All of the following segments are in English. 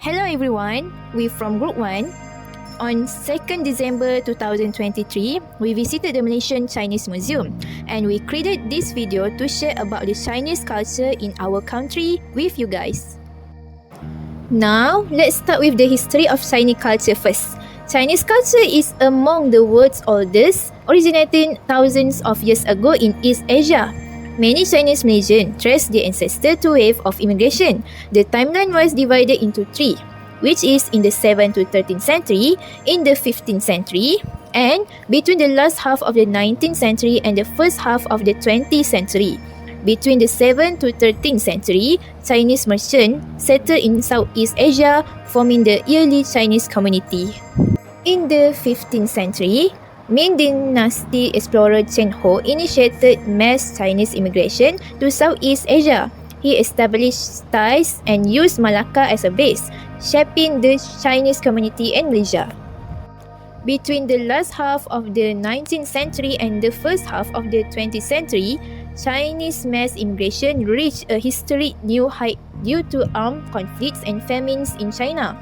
Hello everyone, we're from Group 1. On 2nd December 2023, we visited the Malaysian Chinese Museum and we created this video to share about the Chinese culture in our country with you guys. Now, let's start with the history of Chinese culture first. Chinese culture is among the world's oldest, originating thousands of years ago in East Asia. Many Chinese Malaysians trace their ancestor to wave of immigration. The timeline was divided into three, which is in the 7th to 13th century, in the 15th century, and between the last half of the 19th century and the first half of the 20th century. Between the 7th to 13th century, Chinese merchants settled in Southeast Asia, forming the early Chinese community. In the 15th century, Ming Dynasty explorer Chen Ho initiated mass Chinese immigration to Southeast Asia. He established ties and used Malacca as a base, shaping the Chinese community in Malaysia. Between the last half of the 19th century and the first half of the 20th century, Chinese mass immigration reached a historic new height due to armed conflicts and famines in China.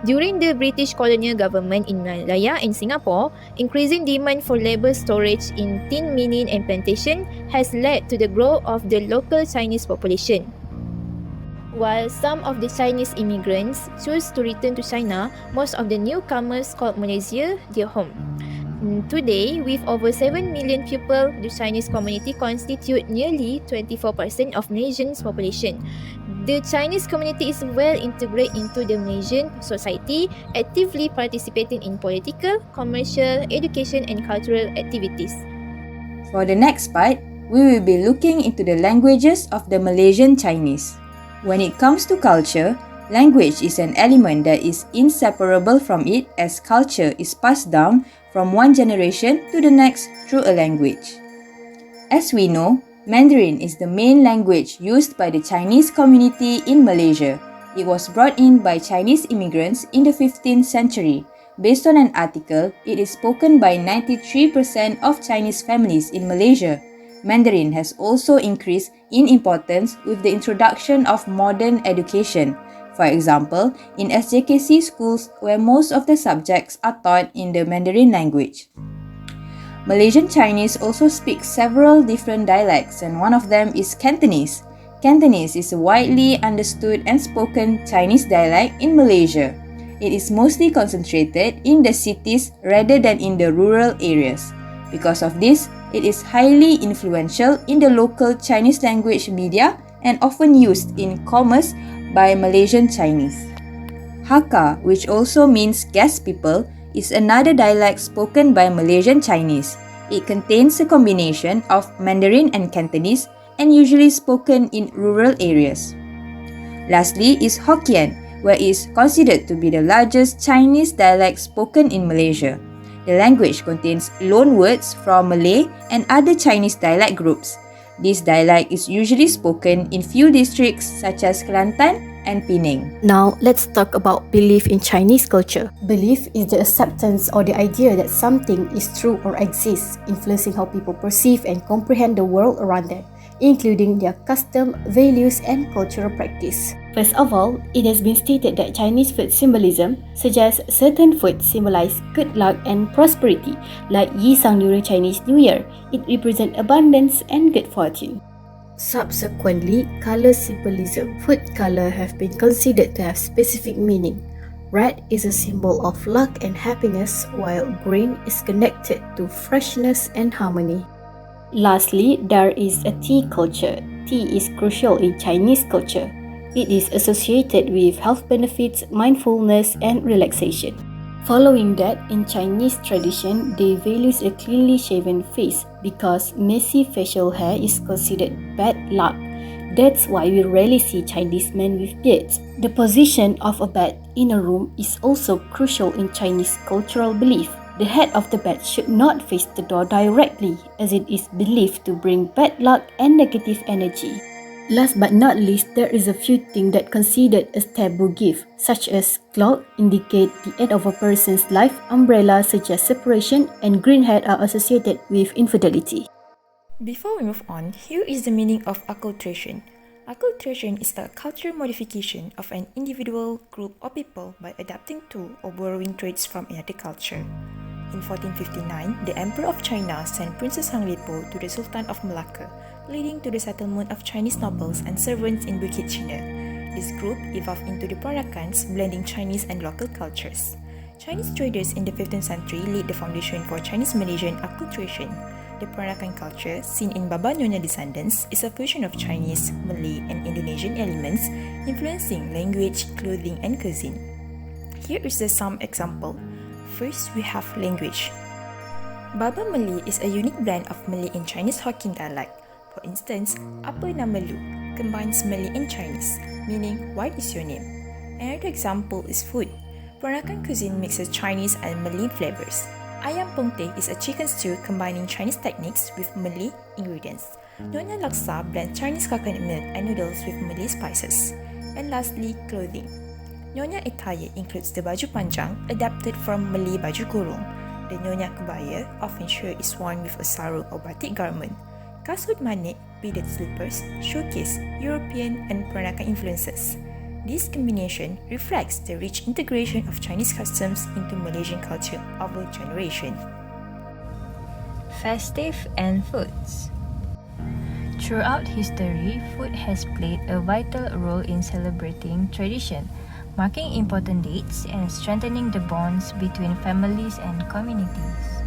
During the British colonial government in Malaya and Singapore, increasing demand for labour storage in tin mining and plantation has led to the growth of the local Chinese population. While some of the Chinese immigrants choose to return to China, most of the newcomers called Malaysia their home. Today, with over 7 million people, the Chinese community constitutes nearly 24% of Malaysia's population. The Chinese community is well integrated into the Malaysian society, actively participating in political, commercial, education and cultural activities. For the next part, we will be looking into the languages of the Malaysian Chinese. When it comes to culture, language is an element that is inseparable from it, as culture is passed down from one generation to the next through a language. As we know, Mandarin is the main language used by the Chinese community in Malaysia. It was brought in by Chinese immigrants in the 15th century. Based on an article, it is spoken by 93% of Chinese families in Malaysia. Mandarin has also increased in importance with the introduction of modern education. For example, in SJKC schools where most of the subjects are taught in the Mandarin language. Malaysian Chinese also speak several different dialects, and one of them is Cantonese. Cantonese is a widely understood and spoken Chinese dialect in Malaysia. It is mostly concentrated in the cities rather than in the rural areas. Because of this, it is highly influential in the local Chinese language media and often used in commerce by Malaysian Chinese. Hakka, which also means guest people, is another dialect spoken by Malaysian Chinese. It contains a combination of Mandarin and Cantonese and usually spoken in rural areas. Lastly is Hokkien, where it is considered to be the largest Chinese dialect spoken in Malaysia. The language contains loan words from Malay and other Chinese dialect groups. This dialect is usually spoken in few districts such as Kelantan and Penang. Now, let's talk about belief in Chinese culture. Belief is the acceptance or the idea that something is true or exists, influencing how people perceive and comprehend the world around them, including their custom, values, and cultural practice. First of all, it has been stated that Chinese food symbolism suggests certain food symbolize good luck and prosperity, like Yisang during Chinese New Year. It represents abundance and good fortune. Subsequently, color symbolism. Food color have been considered to have specific meaning. Red is a symbol of luck and happiness, while green is connected to freshness and harmony. Lastly, there is a tea culture. Tea is crucial in Chinese culture. It is associated with health benefits, mindfulness, and relaxation. Following that, in Chinese tradition, they value a cleanly shaven face because messy facial hair is considered bad luck. That's why we rarely see Chinese men with beards. The position of a bed in a room is also crucial in Chinese cultural belief. The head of the bed should not face the door directly, as it is believed to bring bad luck and negative energy. Last but not least, there is a few things that considered as taboo gift, such as clock indicate the end of a person's life, umbrella suggest separation, and green hat are associated with infidelity. Before we move on, here is the meaning of acculturation. Acculturation is a cultural modification of an individual, group, or people by adapting to or borrowing traits from another culture. In 1459, the Emperor of China sent Princess Hanglipo to the Sultan of Malacca, leading to the settlement of Chinese nobles and servants in Bukit China. This group evolved into the Perakans, blending Chinese and local cultures. Chinese traders in the 15th century laid the foundation for Chinese-Malaysian acculturation. The Peranakan culture, seen in Baba Nyonya descendants, is a fusion of Chinese, Malay, and Indonesian elements, influencing language, clothing, and cuisine. Here is some example. First, we have language. Baba Malay is a unique blend of Malay and Chinese Hokkien dialect. For instance, apa nama lu combines Malay and Chinese, meaning what is your name? Another example is food. Peranakan cuisine mixes Chinese and Malay flavors. Ayam pongteh is a chicken stew combining Chinese techniques with Malay ingredients. Nyonya laksa blends Chinese coconut milk and noodles with Malay spices. And lastly, clothing. Nyonya attire includes the baju panjang, adapted from Malay baju kurung. The Nyonya kebaya, often sure is worn with a sarung or batik garment. Kasut manik, beaded slippers, showcase European and Peranakan influences. This combination reflects the rich integration of Chinese customs into Malaysian culture over generation. Festive and foods. Throughout history, food has played a vital role in celebrating tradition, marking important dates and strengthening the bonds between families and communities.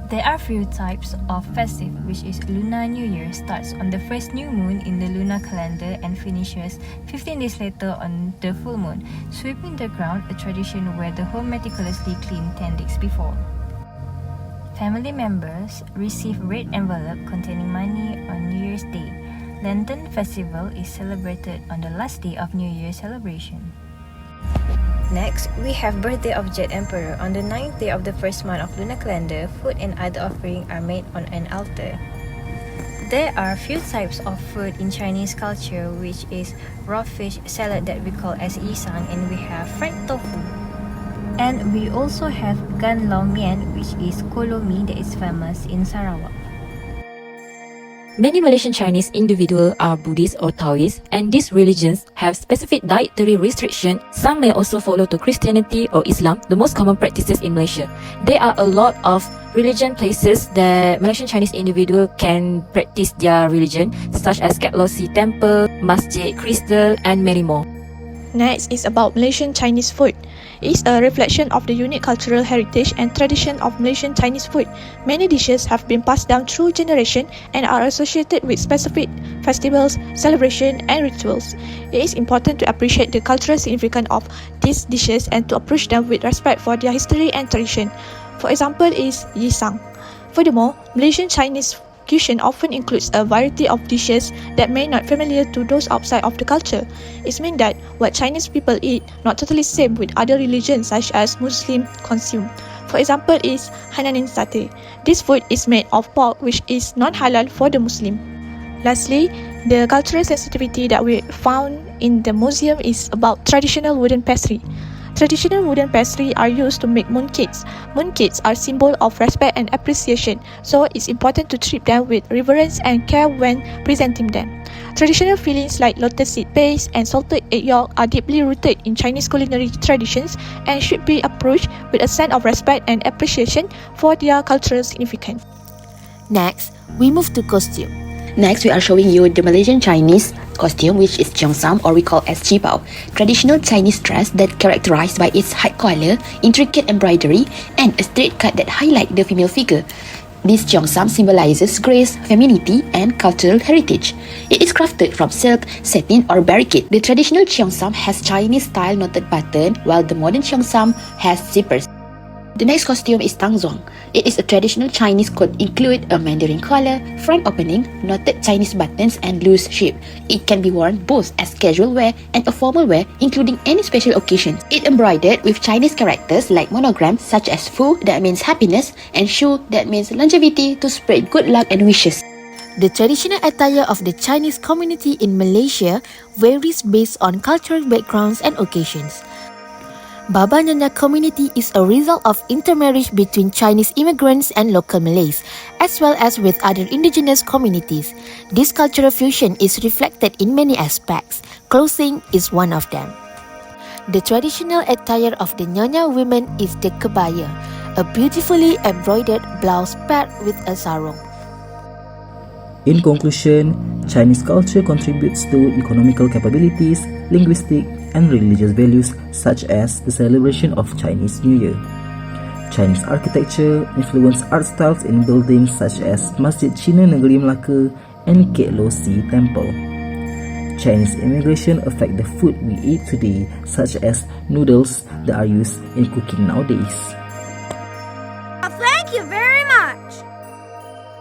There are few types of festive, which is Lunar New Year, starts on the first new moon in the lunar calendar and finishes 15 days later on the full moon. Sweeping the ground, a tradition where the home meticulously cleaned 10 days before. Family members receive red envelope containing money on New Year's Day. Lantern Festival is celebrated on the last day of New Year celebration. Next, we have Birthday of Jet Emperor. On the 9th day of the first month of lunar calendar, food and other offerings are made on an altar. There are few types of food in Chinese culture, which is raw fish salad that we call as yisang, and we have fried tofu. And we also have gan lao mian, which is kolomi that is famous in Sarawak. Many Malaysian Chinese individuals are Buddhist or Taoist, and these religions have specific dietary restrictions. Some may also follow to Christianity or Islam, the most common practices in Malaysia. There are a lot of religion places that Malaysian Chinese individuals can practice their religion, such as Kat Losi Temple, Masjid Crystal, and many more. Next is about Malaysian Chinese food. It is a reflection of the unique cultural heritage and tradition of Malaysian Chinese food. Many dishes have been passed down through generations and are associated with specific festivals, celebrations, and rituals. It is important to appreciate the cultural significance of these dishes and to approach them with respect for their history and tradition. For example is yisang. Furthermore, Malaysian Chinese cuisine often includes a variety of dishes that may not familiar to those outside of the culture. It means that what Chinese people eat not totally same with other religions such as Muslim consume. For example is Hainanese satay. This food is made of pork which is non-halal for the Muslim. Lastly, the cultural sensitivity that we found in the museum is about traditional wooden pastry. Traditional wooden pastry are used to make mooncakes. Mooncakes are symbol of respect and appreciation, so it's important to treat them with reverence and care when presenting them. Traditional fillings like lotus seed paste and salted egg yolk are deeply rooted in Chinese culinary traditions and should be approached with a sense of respect and appreciation for their cultural significance. Next, we move to costume. Next, we are showing you the Malaysian Chinese costume, which is cheongsam, or we call as qibao. Traditional Chinese dress that characterized by its high collar, intricate embroidery, and a straight cut that highlight the female figure. This cheongsam symbolizes grace, femininity, and cultural heritage. It is crafted from silk, satin, or barricade. The traditional cheongsam has Chinese-style knotted button, while the modern cheongsam has zippers. The next costume is tangzong. It is a traditional Chinese coat include a mandarin collar, front opening, knotted Chinese buttons, and loose shape. It can be worn both as casual wear and a formal wear, including any special occasions. It embroidered with Chinese characters like monograms such as Fu, that means happiness, and Shu, that means longevity, to spread good luck and wishes. The traditional attire of the Chinese community in Malaysia varies based on cultural backgrounds and occasions. Baba Nyonya community is a result of intermarriage between Chinese immigrants and local Malays, as well as with other indigenous communities. This cultural fusion is reflected in many aspects. Clothing is one of them. The traditional attire of the Nyonya women is the kebaya, a beautifully embroidered blouse paired with a sarong. In conclusion, Chinese culture contributes to economical capabilities, linguistic, and religious values such as the celebration of Chinese New Year. Chinese architecture influenced art styles in buildings such as Masjid Cina Negeri Melaka and Kek Lo Si Temple. Chinese immigration affect the food we eat today, such as noodles that are used in cooking nowadays.